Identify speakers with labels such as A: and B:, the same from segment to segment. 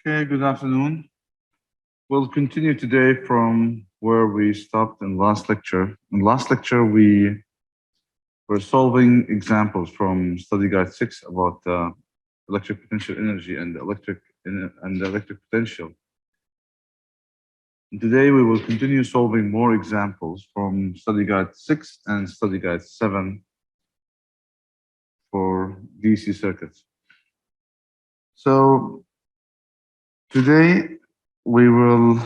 A: Okay, good afternoon. We'll continue today from where we stopped in last lecture. In last lecture, we were solving examples from study guide 6 about electric potential energy and the electric potential. And today, we will continue solving more examples from study guide 6 and study guide 7 for DC circuits. So today, we will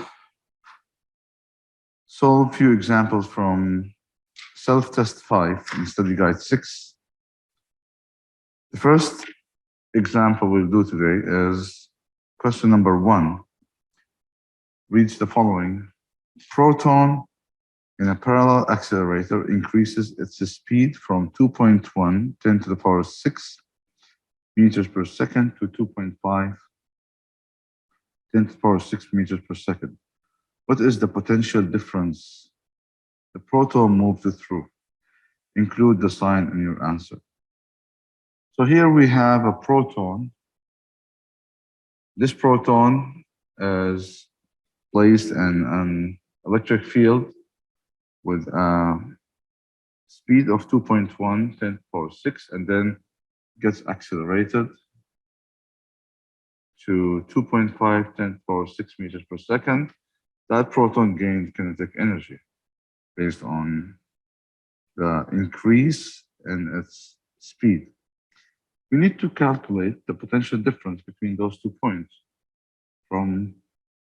A: solve a few examples from self-test 5 in study guide 6. The first example we'll do today is question number 1. Reads the following. Proton in a parallel accelerator increases its speed from 2.1 10 to the power 6 meters per second to 2.5 10 to the power 6 meters per second. What is the potential difference the proton moves through? Include the sign in your answer. So here we have a proton. This proton is placed in an electric field with a speed of 2.1 10 to the power 6 and then gets accelerated to 2.5 10 to the power 6 meters per second. That proton gained kinetic energy based on the increase in its speed. We need to calculate the potential difference between those 2 points from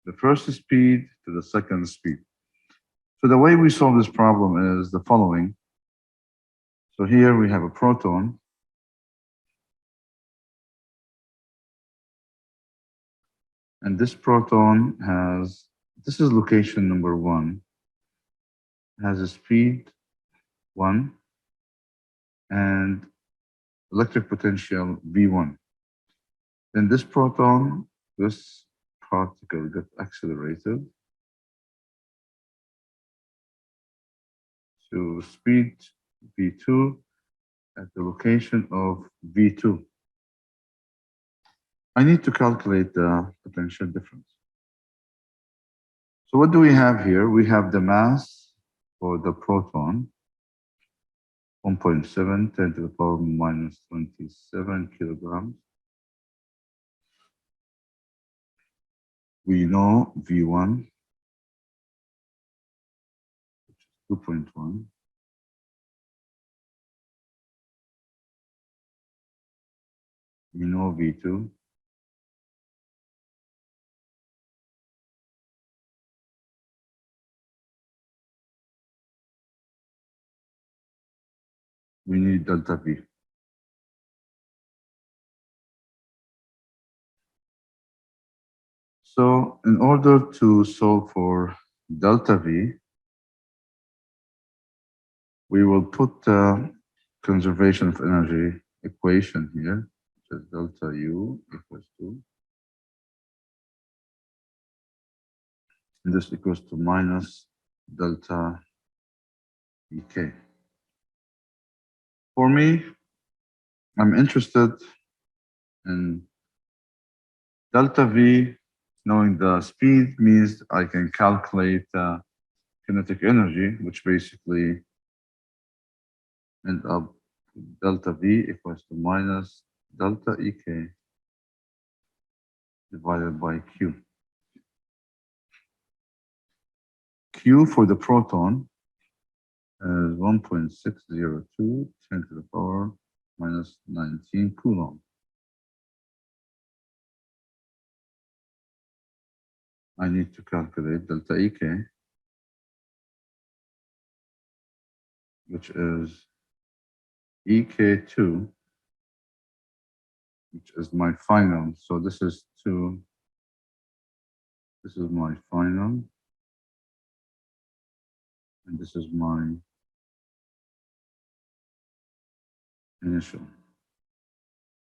A: the first speed to the second speed. So the way we solve this problem is the following. So here we have a proton. And this proton has, this is location number 1, has a speed 1 and electric potential V1. Then this proton, this particle gets accelerated to speed V2 at the location of V2. I need to calculate the potential difference. So what do we have here? We have the mass for the proton, 1.7 10 to the power minus 27 kilograms. We know V1, which is 2.1. We know V2. We need delta V. So in order to solve for delta V, we will put the conservation of energy equation here, which is delta U equals to, and this equals to minus delta EK. For me, I'm interested in delta V. Knowing the speed means I can calculate kinetic energy, which basically end up delta V equals to minus delta EK divided by Q. Q for the proton is 1.602 10 to the power minus 19 Coulomb. I need to calculate delta EK, which is EK2, which is my final. So this is 2, this is my final, and this is my initial.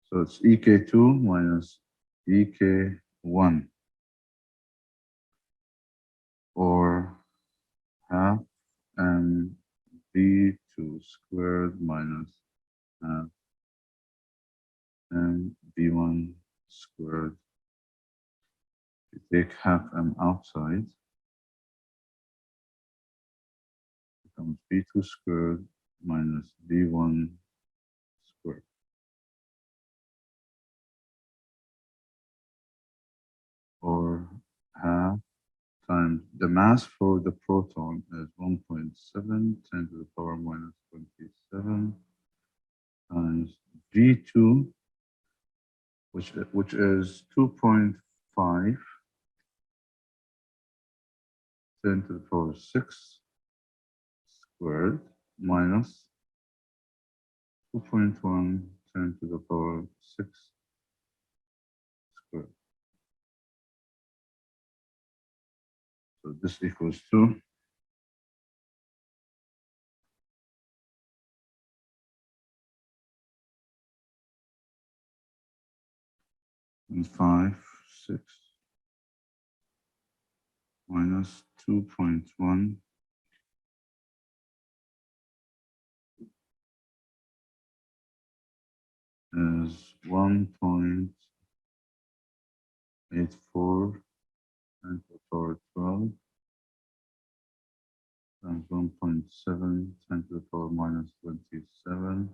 A: So it's EK2 minus EK1, or half mv2 squared minus half mv1 squared Take half m outside, becomes b2 squared minus b1 squared. Or half times the mass for the proton is 1.7 10 to the power minus 27 times v2, which is 2.5 10 to the power 6 squared minus 2.1 10 to the power 6 squared. So this equals to 5, 6 minus 2.1 is 1.84 10 to the power 12 times 1.7 10 to the power minus 27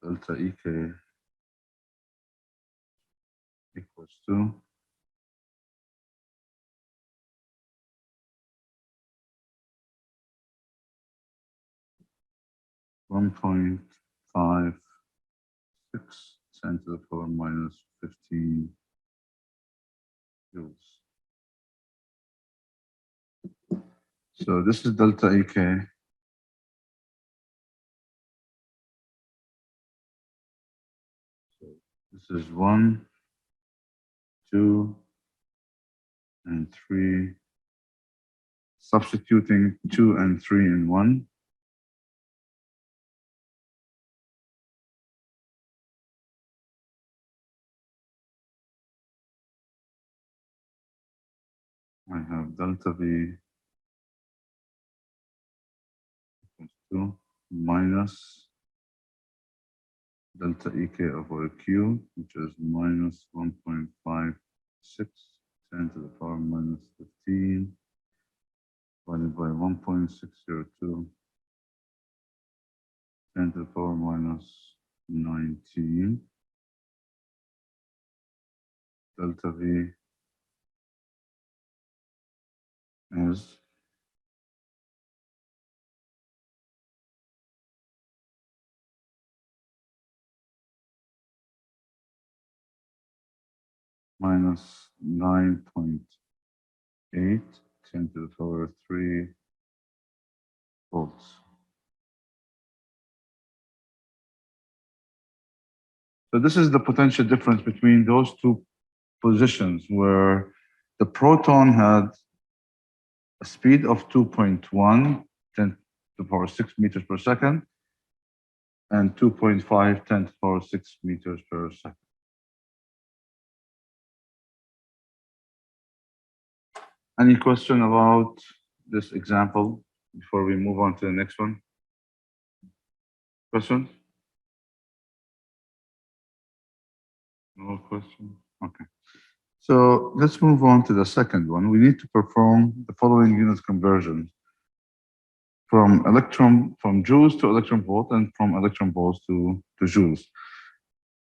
A: delta EK equals to 1.56 10 to the power minus 15 joules. So this is delta EK. So this is 1, 2, and 3. Substituting 2 and 3 in 1. I have delta V equals 2 minus delta EK over Q, which is minus 1.56 10 to the power minus 15 divided by 1.602 10 to the power minus 19. Delta V is minus 9.8 10 to the power 3 volts. So this is the potential difference between those two positions where the proton had a speed of 2.1 10 to the power 6 meters per second and 2.5 10 to the power 6 meters per second. Any question about this example before we move on to the next one? Questions? No question? Okay. So let's move on to the second one. We need to perform the following unit conversions from joules to electron volt and from electron volts to joules.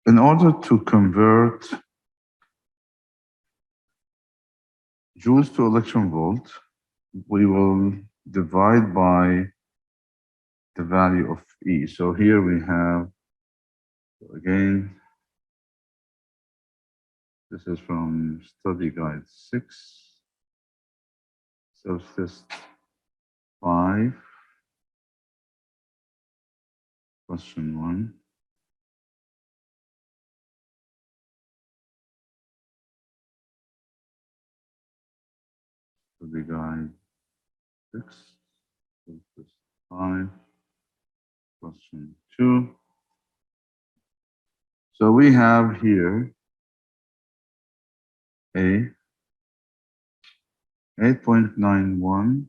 A: In order to convert joules to electron volt, we will divide by the value of E. So here we have, again, this is from study guide 6, self-test 5, question 1. Study guide 6, self-test 5, question 2. So we have here a 8.91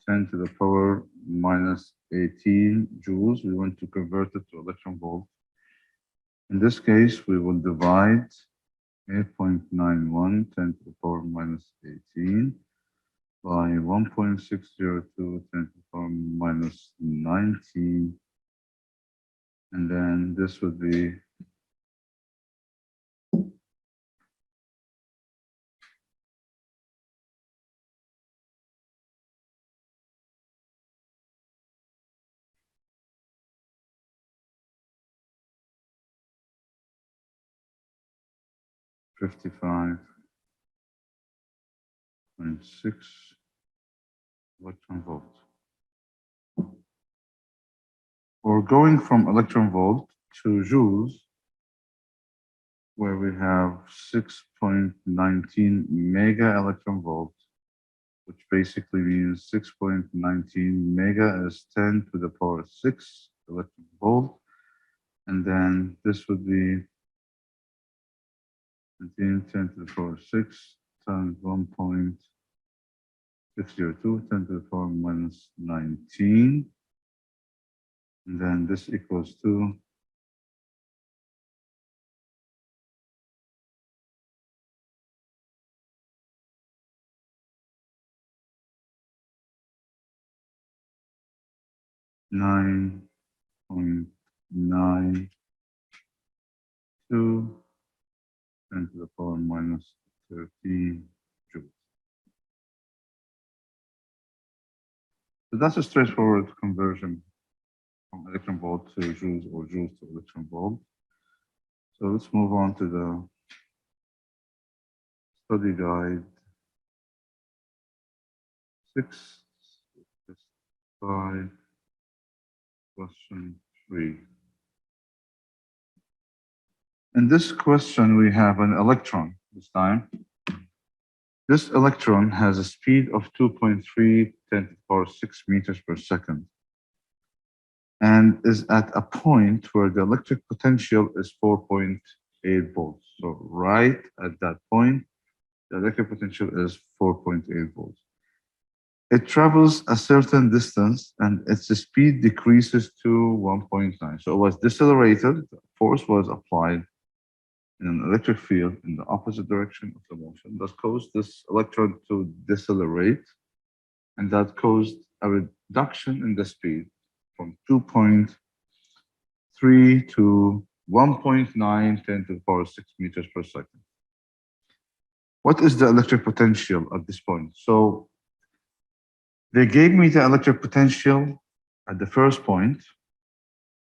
A: 10 to the power minus 18 joules. We want to convert it to electron volt. In this case, we will divide 8.91 10 to the power minus 18 by 1.602 10 to the power minus 19. And then this would be 55.6 electron volt. Or going from electron volt to joules, where we have 6.19 mega electron volt, which basically means 6.19 mega is 10 to the power 6 electron volt. And then this would be 10 to the power 6 times 1.602 10 to the power minus 19. And then this equals to 9.92 10 to the power minus 13 joules. So that's a straightforward conversion from electron volt to joules or joules to electron volt. So let's move on to the study guide 6, 5, question 3. In this question, we have an electron this time. This electron has a speed of 2.3 10 to the power 6 meters per second and is at a point where the electric potential is 4.8 volts. So right at that point, the electric potential is 4.8 volts. It travels a certain distance and its speed decreases to 1.9. So it was decelerated, force was applied in an electric field in the opposite direction of the motion that caused this electron to decelerate, and that caused a reduction in the speed from 2.3 to 1.9 10 to the power 6 meters per second. What is the electric potential at this point? So they gave me the electric potential at the first point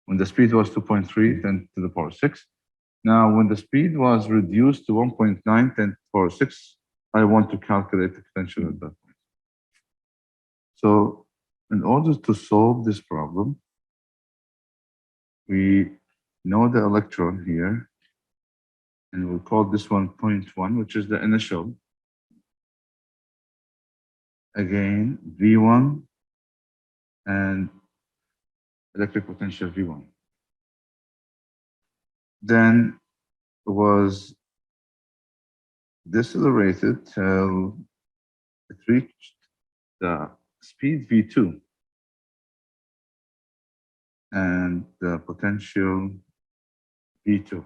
A: when the speed was 2.3 10 to the power 6. Now, when the speed was reduced to 1.9 10 to the power 6, I want to calculate the potential at that point. So in order to solve this problem, we know the electron here, and we'll call this one 0.1, which is the initial. Again, V1 and electric potential V1. Then it was decelerated till it reached the speed V2 and the potential V2.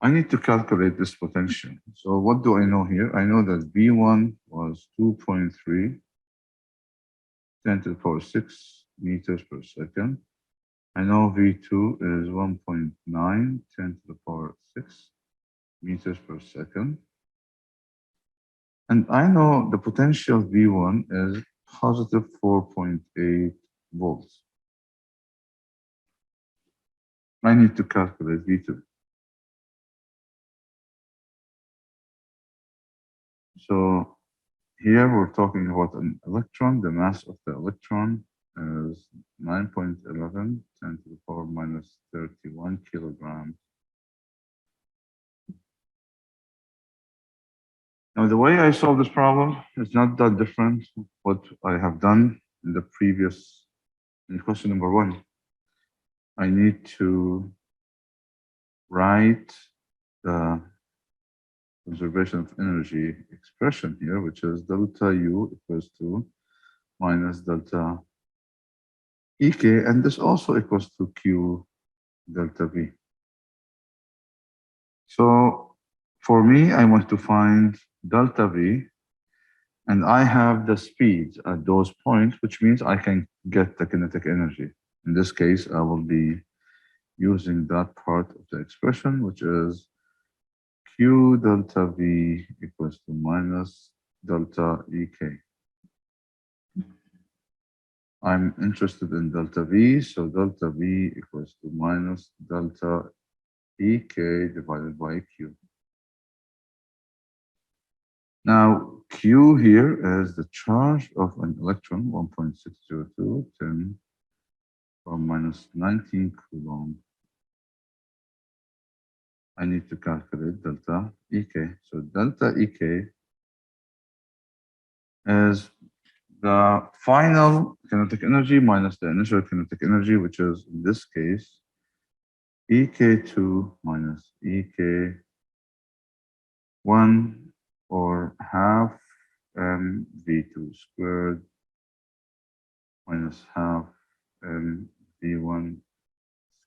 A: I need to calculate this potential. So what do I know here? I know that V1 was 2.3 10 to the power 6 meters per second. I know V2 is 1.9 10 to the power 6 meters per second. And I know the potential V1 is positive 4.8 volts. I need to calculate V2. So here we're talking about an electron. The mass of the electron is 9.11 10 to the power minus 31 kilograms. Now, the way I solve this problem is not that different from what I have done in the previous, in question number 1. I need to write the conservation of energy expression here, which is delta U equals to minus delta EK, and this also equals to Q delta V. So for me, I want to find delta V, and I have the speeds at those points, which means I can get the kinetic energy. In this case, I will be using that part of the expression, which is Q delta V equals to minus delta EK. I'm interested in delta V, so delta V equals to minus delta EK divided by Q. Now, Q here is the charge of an electron, 1.602, 10 from minus 19 Coulomb. I need to calculate delta EK. So delta EK is the final kinetic energy minus the initial kinetic energy, which is in this case EK2 minus EK1 or half mv2 squared minus half mv1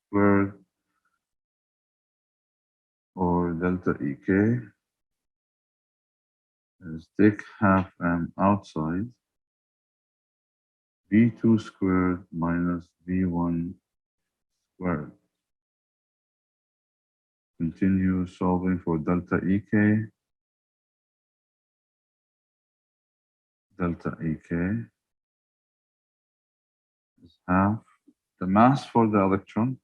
A: squared or delta EK is take half m outside v2 squared minus v1 squared. Continue solving for delta EK. Delta EK is half the mass for the electron,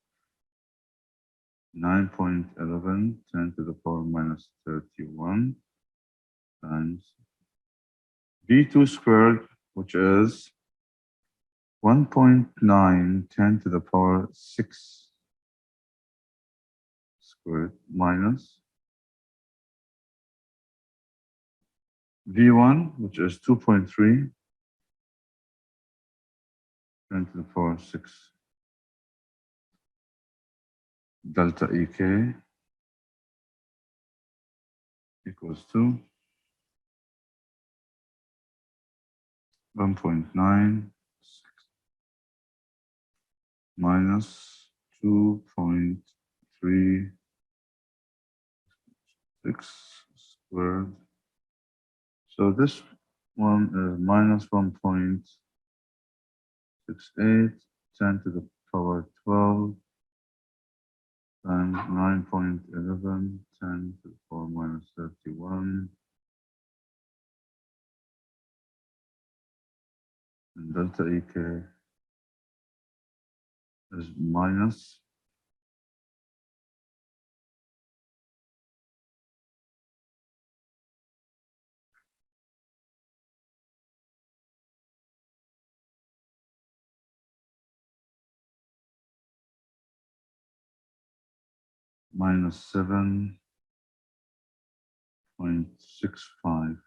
A: 9.11, 10 to the power minus 31 times v2 squared, which is 1.9, 10 to the power 6 squared minus v1, which is 2.3, 10 to the power 6 delta EK equals to 1.9 minus 2.36 squared. So this one is minus 1.68, 10 to the power 12 times 9.11, 10 to the power minus 31. And delta EK is minus 7.65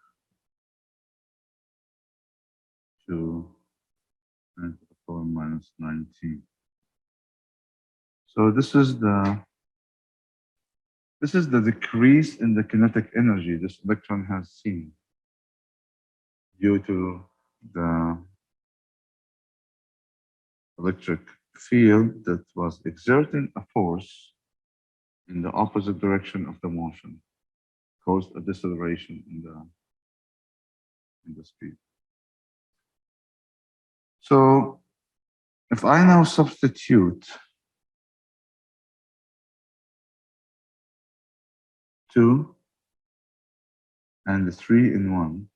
A: to 10 to the power minus 19. So this is the decrease in the kinetic energy this electron has seen due to the electric field that was exerting a force in the opposite direction of the motion, caused a deceleration in the speed. So if I now substitute 2 and 3 in 1,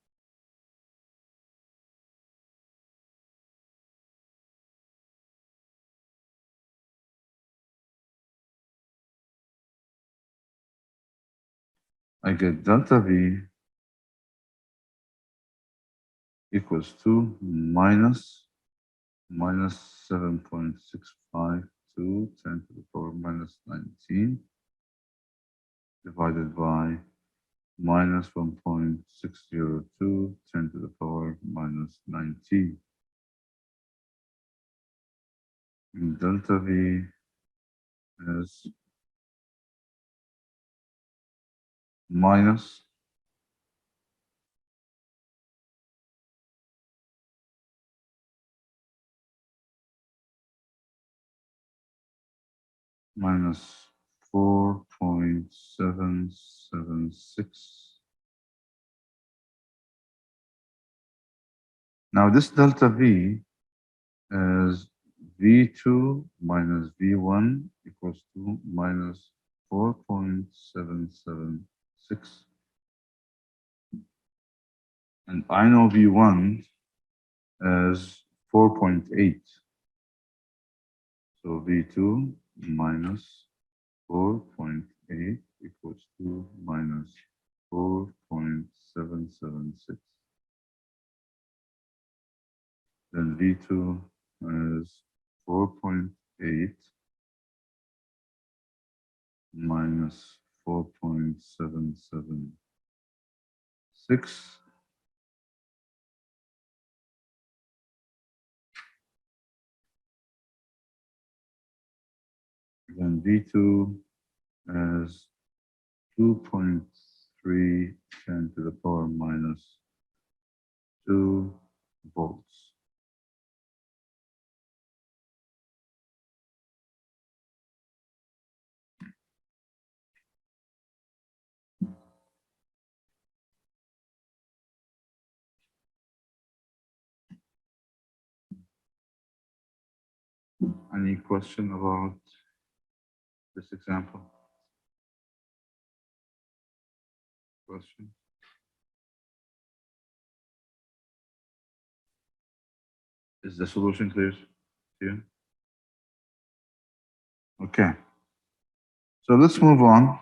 A: I get delta V equals to minus 7.65 to 10 to the power minus 19 divided by minus 1.602, 10 to the power minus 19. And delta V is minus 4 4.776. Now this delta V is V2 minus V1 equals to minus 4.776. And I know V1 is 4.8. So V2 minus 4.8 equals to minus 4.776. Then V2 is 4.8 minus 4.776. Then V2 is 2.3 10 to the power minus 2 volts. Any question about this example? Question? Is the solution clear to you? Okay. So let's move on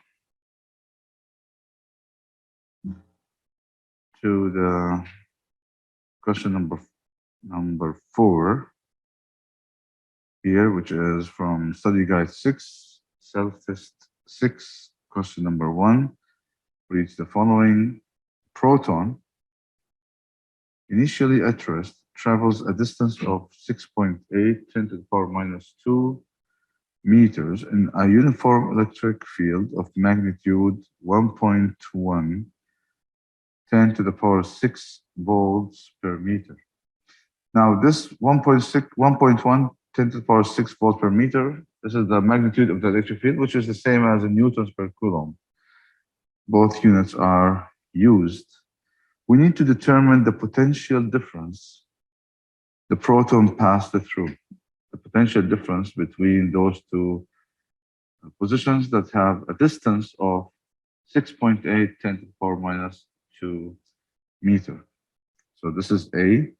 A: to the question number 4 here, which is from study guide 6, self-test 6, question number 1. Reads the following: proton, initially at rest, travels a distance of 6.8 10 to the power minus 2 meters in a uniform electric field of magnitude 1.1 10 to the power 6 volts per meter. Now this 1.1 10 to the power 6 volts per meter, this is the magnitude of the electric field, which is the same as in newtons per coulomb. Both units are used. We need to determine the potential difference the proton passed through, the potential difference between those two positions that have a distance of 6.8 10 to the power minus 2 meter. So this is A.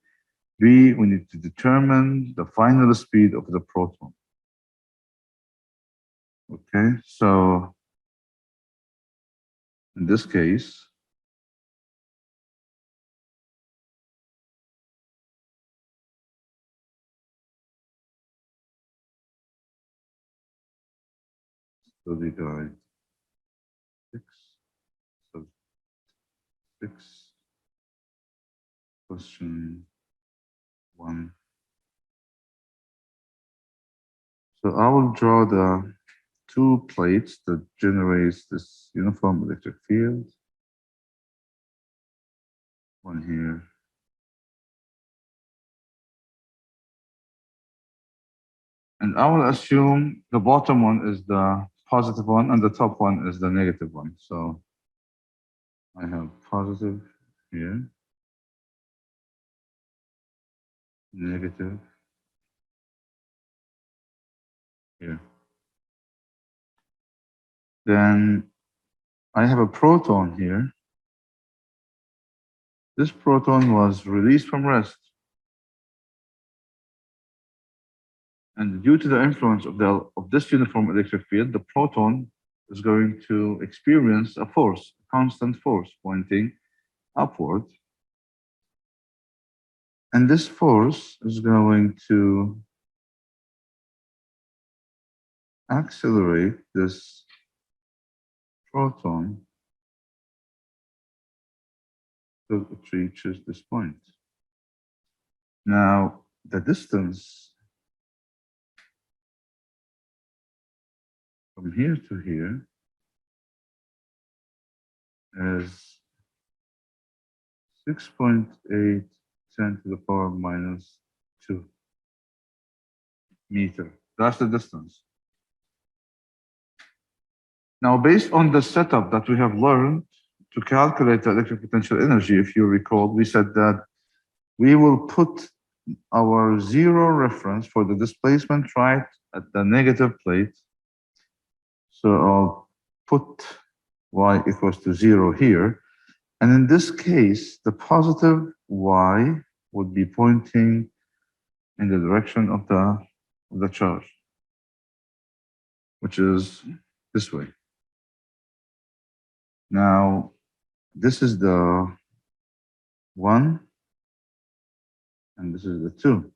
A: B, we need to determine the final speed of the proton. Okay, so in this case, study guide 6, sub 6, question 1. So I will draw the two plates that generates this uniform electric field. One here. And I will assume the bottom one is the positive one and the top one is the negative one. So I have positive here, negative here. Then I have a proton here. This proton was released from rest. And due to the influence of this uniform electric field, the proton is going to experience a force, a constant force pointing upward. And this force is going to accelerate this proton till it reaches this point. Now, the distance from here to here is 6.8 10 to the power minus 2 meter. That's the distance. Now, based on the setup that we have learned to calculate the electric potential energy, if you recall, we said that we will put our zero reference for the displacement right at the negative plate. So I'll put y equals to 0 here. And in this case, the positive y would be pointing in the direction of the charge, which is this way. Now, this is the 1, and this is the 2.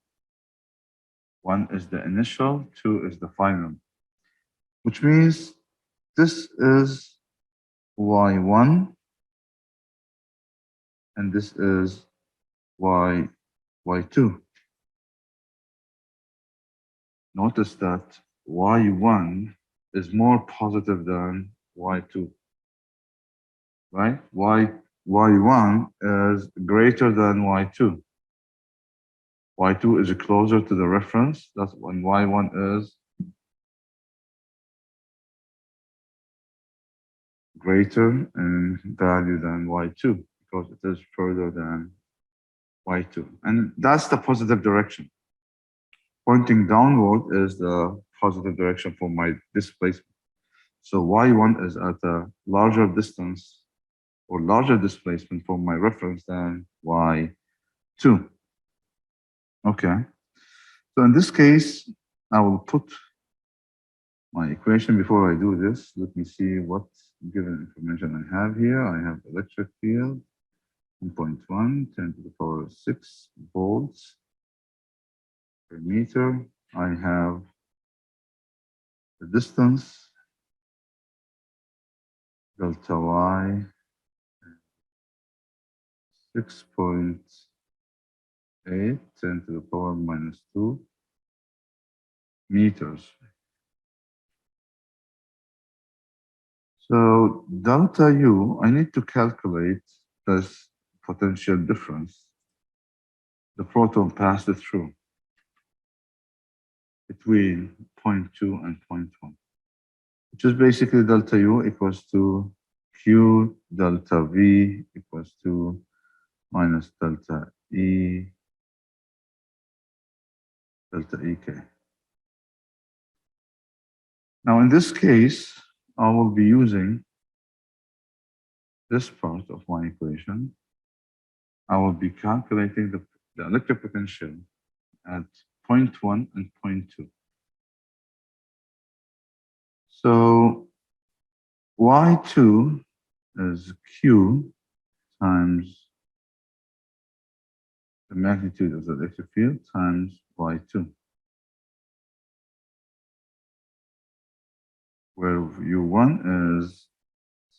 A: 1 is the initial, 2 is the final, which means this is y1, and this is y2. Notice that y1 is more positive than y2, right? y1 is greater than y2. y2 is closer to the reference. That's when y1 is greater in value than y2 because it is further than y2. And that's the positive direction. Pointing downward is the positive direction for my displacement. So y1 is at a larger distance or larger displacement for my reference than y2. Okay. So in this case, I will put my equation. Before I do this, let me see what given information I have here. I have electric field 1.1, 10 to the power 6 volts per meter. I have the distance, delta y, 6.8, 10 to the power minus 2 meters. So delta U, I need to calculate this potential difference the proton passed through between 0.2 and 0.1, which is basically delta U equals to Q delta V equals to minus delta E delta EK. Now in this case, I will be using this part of my equation. I will be calculating the electric potential at 0.1 and 0.2. So Y2 is Q times the magnitude of the electric field times Y2, where U1 is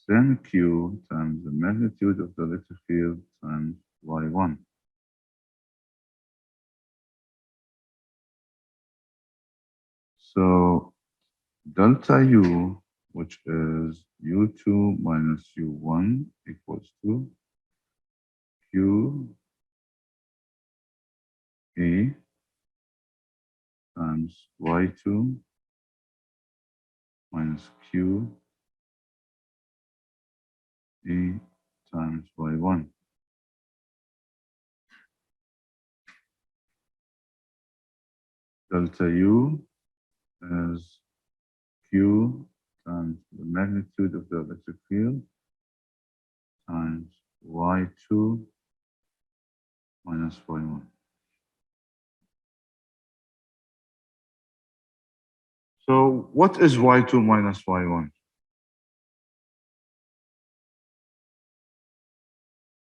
A: same Q times the magnitude of the electric field times Y1. So delta U, which is U2 minus U1 equals to Q E times Y2 minus Q E times Y1. Delta U is Q times the magnitude of the electric field times Y2 minus Y1. So what is Y2 minus Y1?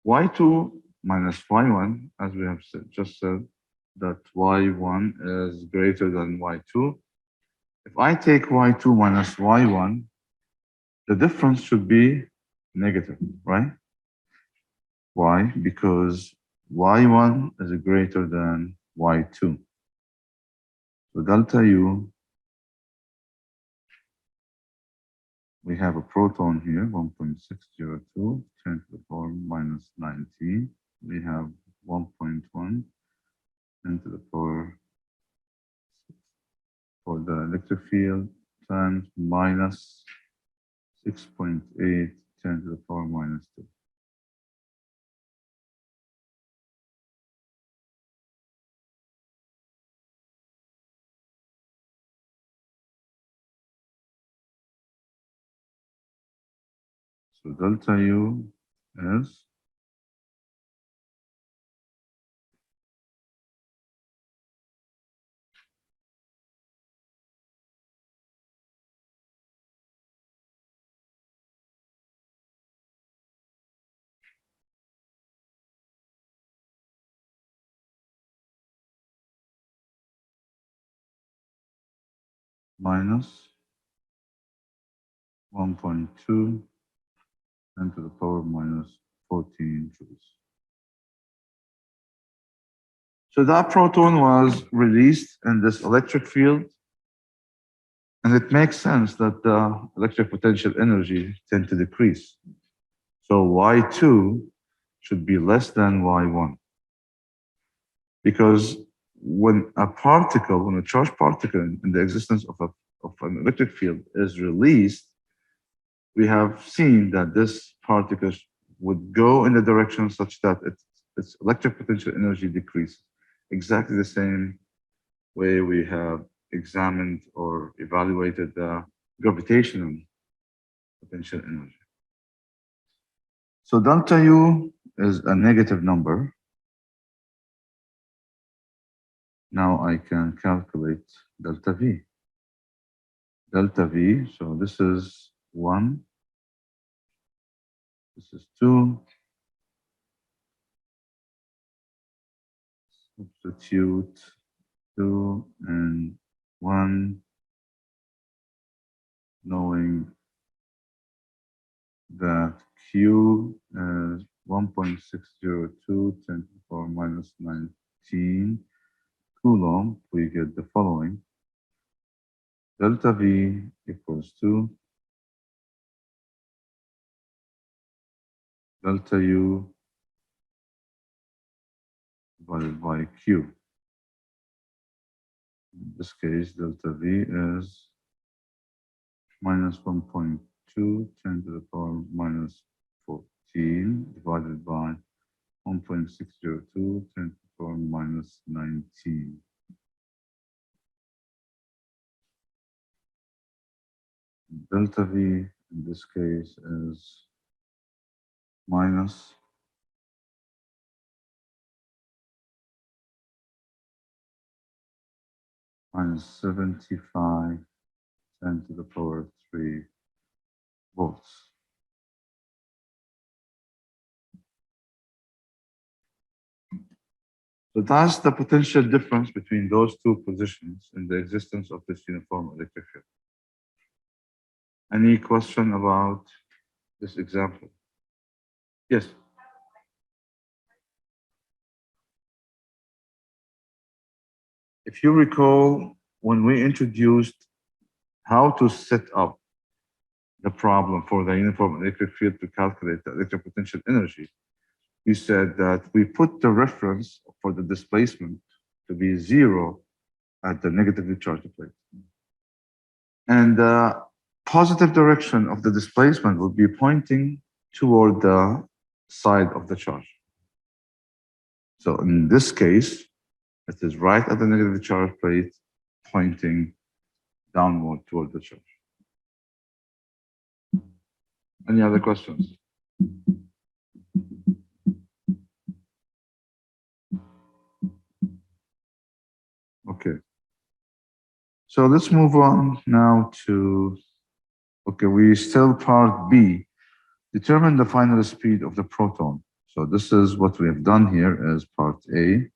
A: Y2 minus Y1, as we have just said, that Y1 is greater than Y2. If I take Y2 minus Y1, the difference should be negative, right? Why? Because Y1 is greater than Y2. So delta U, we have a proton here, 1.602, 10 to the power minus 19. We have 1.1, 10 to the power for the electric field times minus 6.8 10 to the power minus 2. So delta U is minus 1.2 10 to the power minus 14 joules. So that proton was released in this electric field, and it makes sense that the electric potential energy tend to decrease. So Y2 should be less than Y1. Because when a charged particle in the existence of an electric field is released, we have seen that this particle would go in the direction such that its electric potential energy decreases. Exactly the same way we have examined or evaluated the gravitational potential energy. So delta U is a negative number. Now I can calculate delta V. Delta V, so this is 1, this is 2. Substitute 2 and 1, knowing that Q is 1.602 10 to the power minus 19 Coulomb, we get the following. Delta V equals to delta U divided by Q. In this case, delta V is minus 1.2 10 to the power minus 14 divided by 1.602 10 to the power minus 19. Delta V in this case is minus 75 10 to the power 3 volts. So that's the potential difference between those two positions in the existence of this uniform electric field. Any question about this example? Yes. If you recall, when we introduced how to set up the problem for the uniform electric field to calculate the electric potential energy, we said that we put the reference for the displacement to be 0 at the negatively charged plate. And the positive direction of the displacement will be pointing toward the side of the charge. So in this case, it is right at the negatively charged plate, pointing downward toward the charge. Any other questions? Okay. So let's move on now to, okay, we still part B. Determine the final speed of the proton. So this is what we have done here as part A.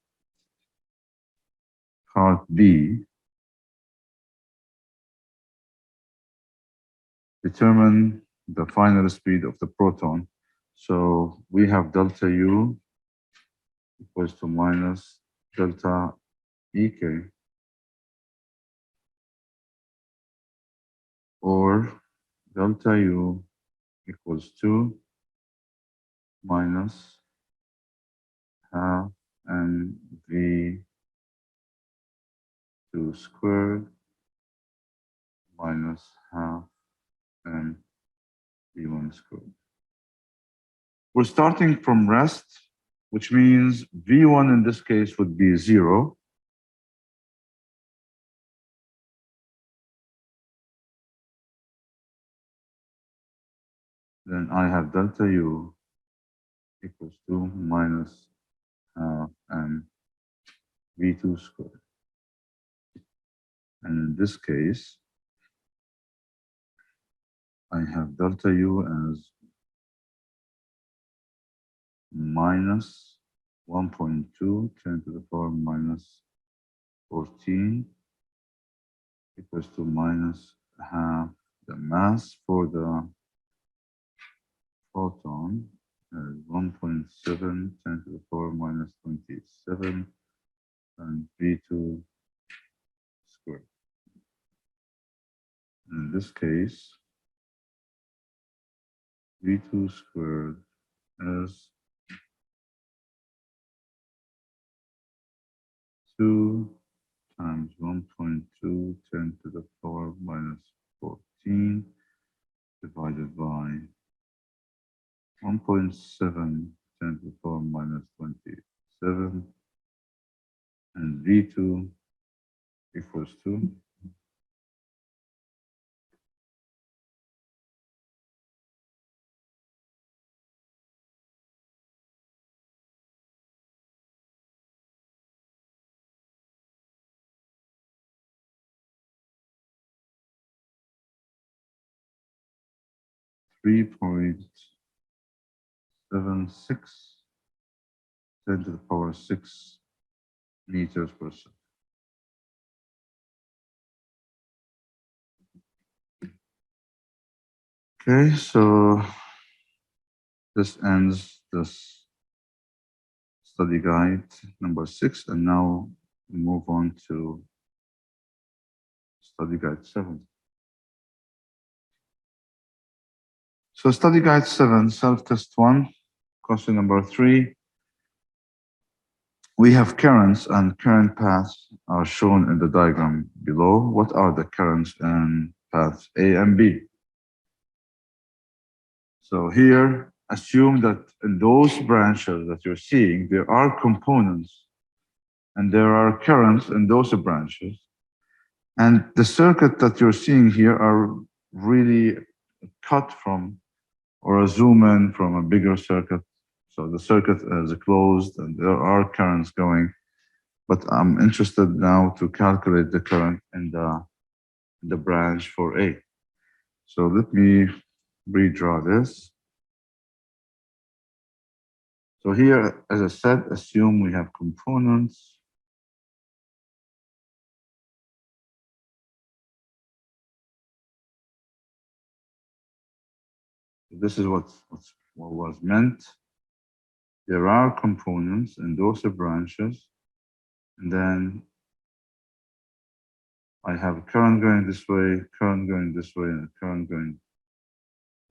A: Part B. Determine the final speed of the proton. So we have delta U equals to minus delta EK, or delta U equals to minus half mv2 squared minus half m V1 squared. We're starting from rest, which means V1 in this case would be 0. Then I have delta U equals to minus half and V2 squared. And in this case, I have delta U as minus 1.2 10 to the power minus 14 equals to minus half the mass for the photon as 1.7 10 to the power minus 27 and V2 squared. In this case, V2 squared is 2 times 1.2 10 to the power minus 14 divided by 1.7 10 to the power minus 27 and V2 equals to 3.76 10 to the power 6 meters per second. Okay, so this ends this study guide number 6, and now we move on to study guide 7. So study guide 7, self-test 1, question number 3. We have currents and current paths are shown in the diagram below. What are the currents and paths A and B? So here, assume that in those branches that you're seeing, there are components and there are currents in those branches. And the circuit that you're seeing here are really cut from or a zoom in from a bigger circuit. So the circuit is closed and there are currents going, but I'm interested now to calculate the current in the branch for A. So let me redraw this. So here, as I said, assume we have components. This is what was meant. There are components in those branches, and then I have current going this way, current going this way, and current going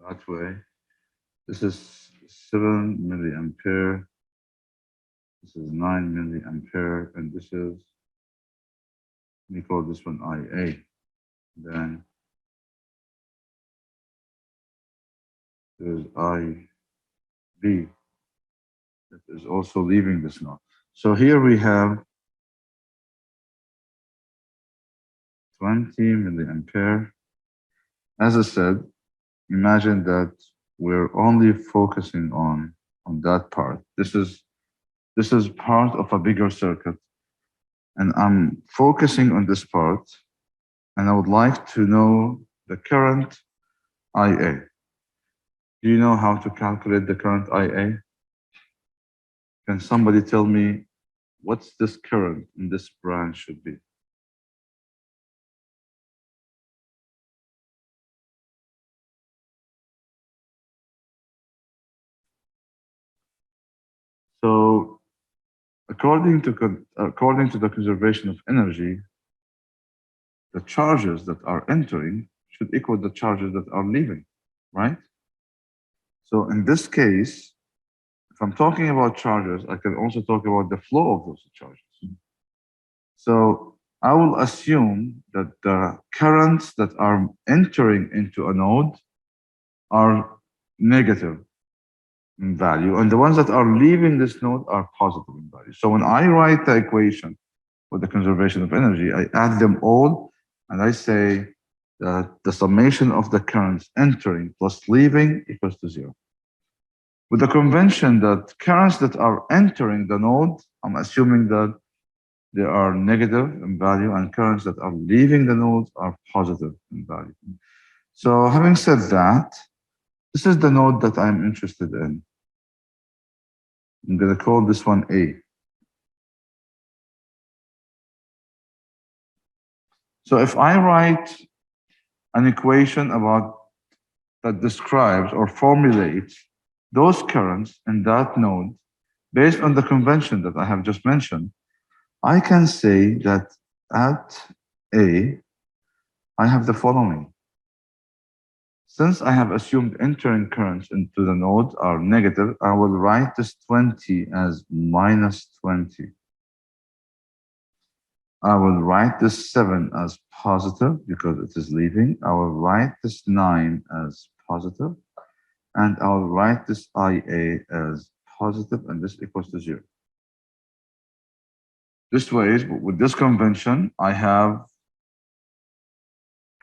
A: that way. This is 7 milliampere. This is 9 milliampere, and this is, let me call this one IA. Then there's IB that is also leaving this node. So here we have 20 milliampere. As I said, imagine that we're only focusing on that part. This is part of a bigger circuit, and I'm focusing on this part, and I would like to know the current IA. Do you know how to calculate the current IA? Can somebody tell me what's this current in this branch should be? So according to the conservation of energy, the charges that are entering should equal the charges that are leaving, right? So in this case, if I'm talking about charges, I can also talk about the flow of those charges. So I will assume that the currents that are entering into a node are negative in value, and the ones that are leaving this node are positive in value. So when I write the equation for the conservation of energy, I add them all, and I say that the summation of the currents entering plus leaving equals to 0. With the convention that currents that are entering the node, I'm assuming that they are negative in value, and currents that are leaving the node are positive in value. So having said that, this is the node that I'm interested in. I'm going to call this one A. So if I write an equation that describes or formulates those currents in that node based on the convention that I have just mentioned, I can say that at A, I have the following. Since I have assumed entering currents into the node are negative, I will write this 20 as minus 20. I will write this 7 as positive because it is leaving. I will write this 9 as positive, and I will write this IA as positive, and this equals to 0. This way, with this convention, I have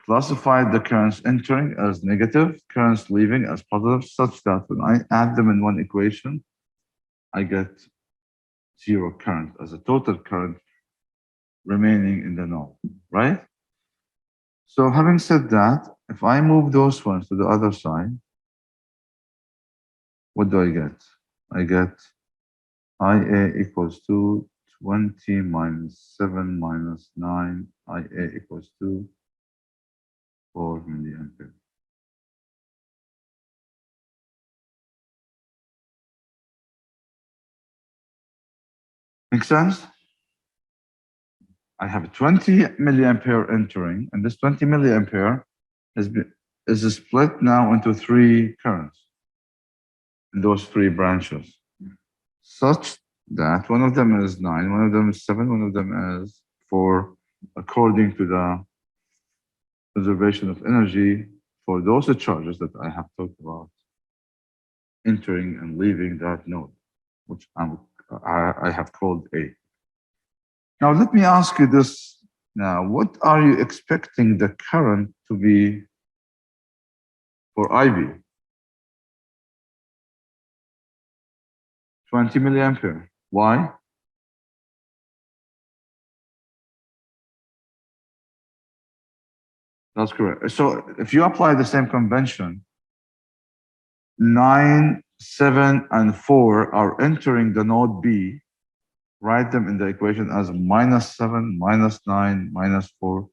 A: classified the currents entering as negative, currents leaving as positive, such that when I add them in one equation, I get 0 current as a total current remaining in the node, right? So having said that, if I move those ones to the other side, what do I get? I get IA equals to 20 minus 7 minus 9, IA equals to 4 milliampere. Make sense? I have 20 milliampere entering, and this 20 milliampere is split now into 3 currents in those 3 branches, such that one of them is 9, one of them is 7, one of them is 4, according to the conservation of energy for those charges that I have talked about entering and leaving that node, which I have called A. Now, let me ask you this now. What are you expecting the current to be for IB? 20 milliampere. Why? That's correct. So if you apply the same convention, 9, 7, and 4 are entering the node B. Write them in the equation as minus 7, minus 9, minus 4.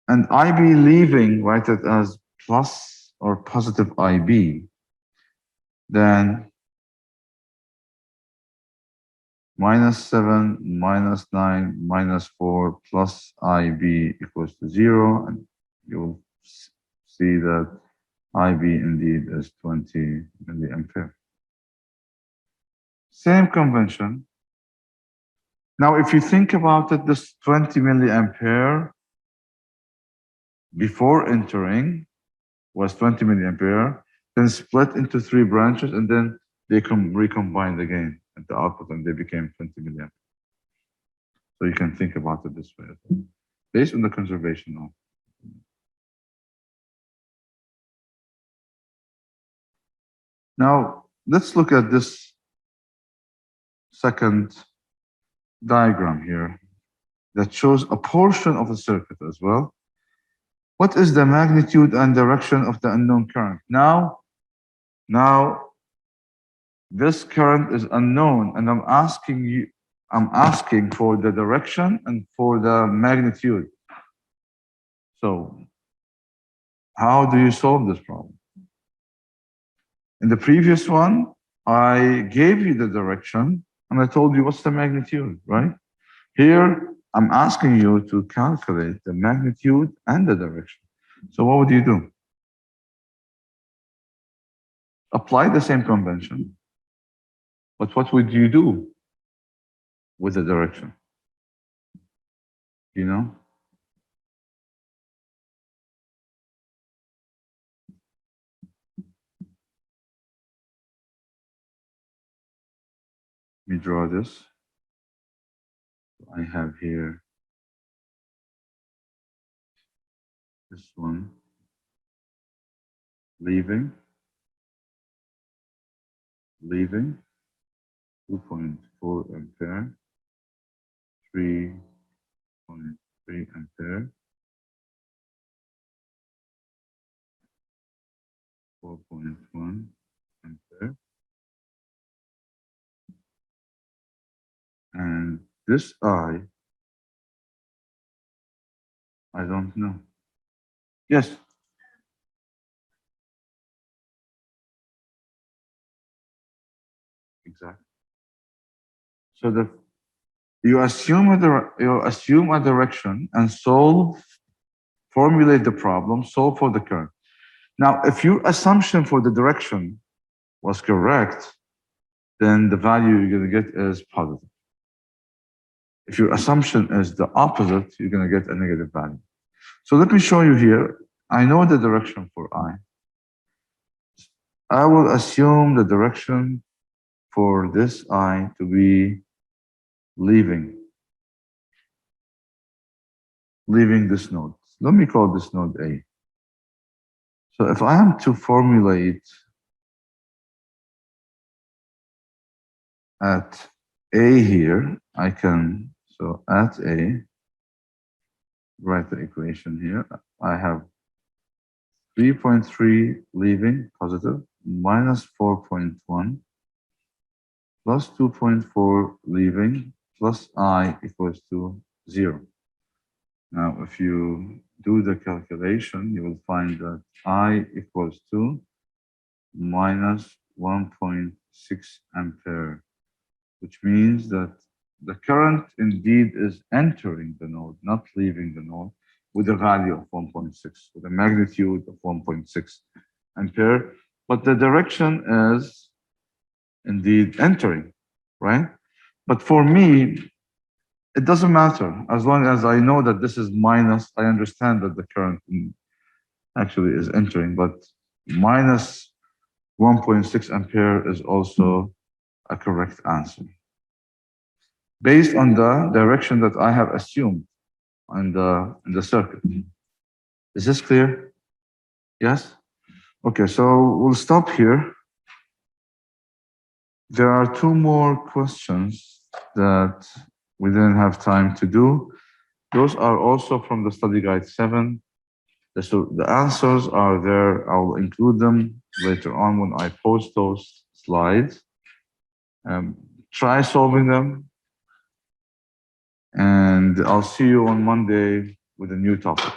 A: And IB leaving, write it as plus or positive IB. Then minus 7, minus 9, minus 4 plus IB equals to 0. And you'll see that IB indeed is 20 milliampere. Same convention. Now, if you think about it, this 20 milliampere before entering was 20 milliampere, then split into 3 branches, and then they recombined again at the output, and they became 20 milliampere. So you can think about it this way, based on the conservation law. Now, let's look at this second diagram here that shows a portion of a circuit as well. What is the magnitude and direction of the unknown current? Now this current is unknown, and I'm asking for the direction and for the magnitude. So how do you solve this problem? In the previous one, I gave you the direction and I told you what's the magnitude, right? Here, I'm asking you to calculate the magnitude and the direction. So what would you do? Apply the same convention, but what would you do with the direction? You know? me draw this. I have here this one, leaving, 2.4 ampere, 3.3 ampere, 4.1 ampere, and this I don't know. Yes. Exactly. So you assume a direction and formulate the problem, solve for the current. Now, if your assumption for the direction was correct, then the value you're going to get is positive. If your assumption is the opposite, you're going to get a negative value. So let me show you here. I know the direction for I. I will assume the direction for this I to be leaving this node. Let me call this node A. So if I am to formulate at A here, I can, so at A, write the equation here. I have 3.3 leaving, positive, minus 4.1, plus 2.4 leaving, plus I equals to 0. Now, if you do the calculation, you will find that I equals to minus 1.6 ampere, which means that the current indeed is entering the node, not leaving the node, with a value of 1.6, with a magnitude of 1.6 ampere, but the direction is indeed entering, right? But for me, it doesn't matter. As long as I know that this is minus, I understand that the current actually is entering, but minus 1.6 ampere is also a correct answer, based on the direction that I have assumed in the circuit. Is this clear? Yes? Okay, so we'll stop here. There are two more questions that we didn't have time to do. Those are also from the study guide 7. So the answers are there. I'll include them later on when I post those slides. Try solving them. And I'll see you on Monday with a new topic.